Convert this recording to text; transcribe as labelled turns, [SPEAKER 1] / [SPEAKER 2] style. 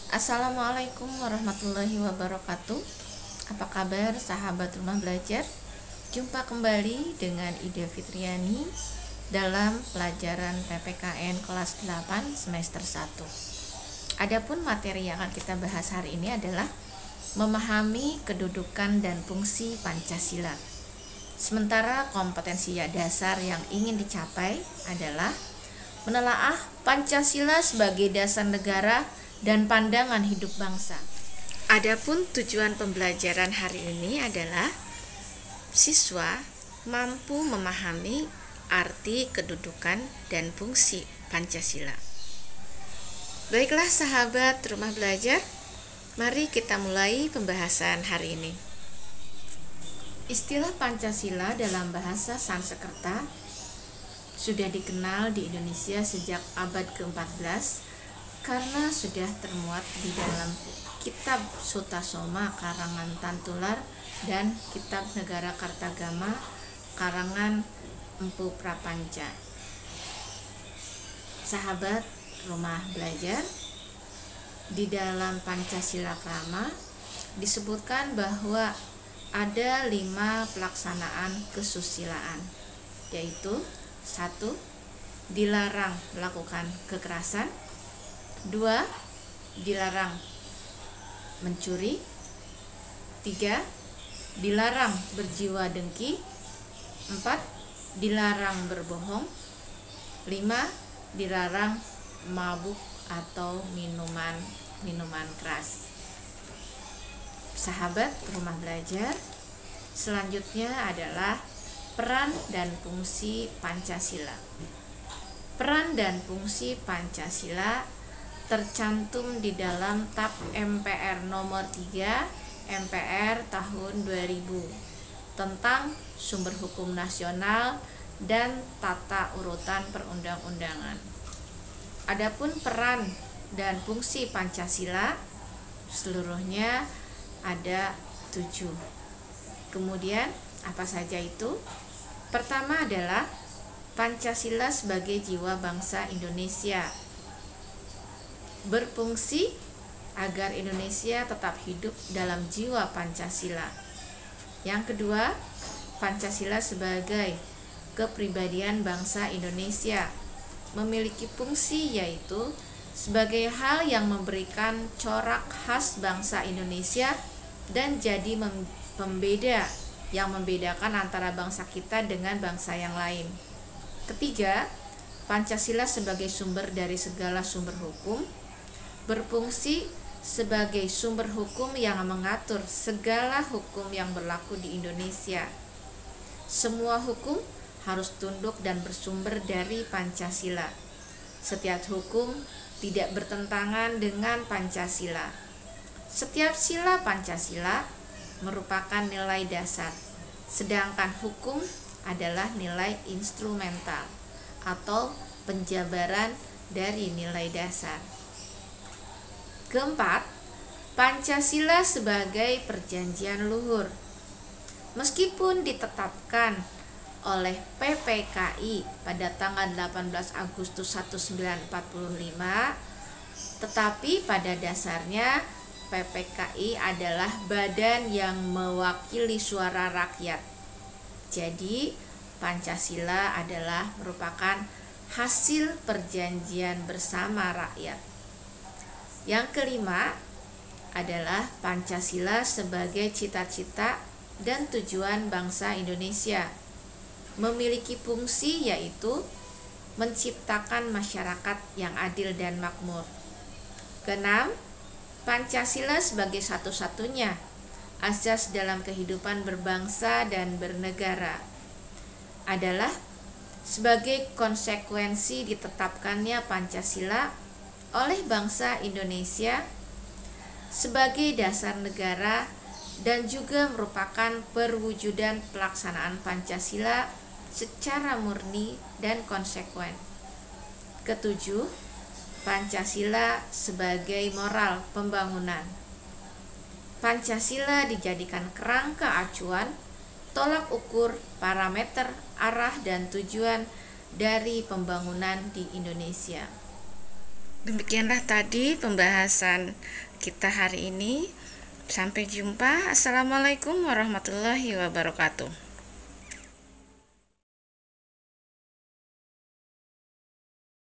[SPEAKER 1] Assalamualaikum warahmatullahi wabarakatuh. Apa kabar sahabat rumah belajar? Jumpa kembali dengan Ida Fitriani dalam pelajaran PPKN kelas 8 semester 1. Adapun materi yang akan kita bahas hari ini adalah memahami kedudukan dan fungsi Pancasila. Sementara kompetensi dasar yang ingin dicapai adalah menelaah Pancasila sebagai dasar negara dan pandangan hidup bangsa. Adapun tujuan pembelajaran hari ini adalah siswa mampu memahami arti, kedudukan, dan fungsi Pancasila. Baiklah sahabat rumah belajar, mari kita mulai pembahasan hari ini. Istilah Pancasila dalam bahasa Sanskerta sudah dikenal di Indonesia sejak abad ke-14 karena sudah termuat di dalam Kitab Sutasoma karangan Tantular dan Kitab Negara Kartagama karangan Empu Prapanca. Sahabat rumah belajar, di dalam Pancasila Krama disebutkan bahwa ada 5 pelaksanaan kesusilaan, yaitu 1. Dilarang melakukan kekerasan. 2. Dilarang mencuri. 3. Dilarang berjiwa dengki. 4. Dilarang berbohong. 5. Dilarang mabuk atau minuman keras. Sahabat rumah belajar, selanjutnya adalah peran dan fungsi Pancasila. Peran dan fungsi Pancasila tercantum di dalam TAP MPR nomor 3 MPR tahun 2000 tentang sumber hukum nasional dan tata urutan perundang-undangan. Adapun peran dan fungsi Pancasila seluruhnya ada 7. Kemudian apa saja itu? Pertama adalah Pancasila sebagai jiwa bangsa Indonesia, berfungsi agar Indonesia tetap hidup dalam jiwa Pancasila. Yang kedua, Pancasila sebagai kepribadian bangsa Indonesia, memiliki fungsi yaitu sebagai hal yang memberikan corak khas bangsa Indonesia dan jadi pembeda yang membedakan antara bangsa kita dengan bangsa yang lain. Ketiga, Pancasila sebagai sumber dari segala sumber hukum, berfungsi sebagai sumber hukum yang mengatur segala hukum yang berlaku di Indonesia. Semua hukum harus tunduk dan bersumber dari Pancasila. Setiap hukum tidak bertentangan dengan Pancasila. Setiap sila Pancasila merupakan nilai dasar, sedangkan hukum adalah nilai instrumental atau penjabaran dari nilai dasar. Keempat, Pancasila sebagai perjanjian luhur. Meskipun ditetapkan oleh PPKI pada tanggal 18 Agustus 1945, tetapi pada dasarnya PPKI adalah badan yang mewakili suara rakyat. Jadi, Pancasila adalah merupakan hasil perjanjian bersama rakyat. Yang kelima adalah Pancasila sebagai cita-cita dan tujuan bangsa Indonesia, memiliki fungsi yaitu menciptakan masyarakat yang adil dan makmur. Keenam, Pancasila sebagai satu-satunya asas dalam kehidupan berbangsa dan bernegara adalah sebagai konsekuensi ditetapkannya Pancasila oleh bangsa Indonesia sebagai dasar negara dan juga merupakan perwujudan pelaksanaan Pancasila secara murni dan konsekuen. Ketujuh, Pancasila sebagai moral pembangunan. Pancasila dijadikan kerangka acuan, tolak ukur, parameter, arah, dan tujuan dari pembangunan di Indonesia. Demikianlah tadi pembahasan kita hari ini. Sampai jumpa. Assalamualaikum warahmatullahi wabarakatuh.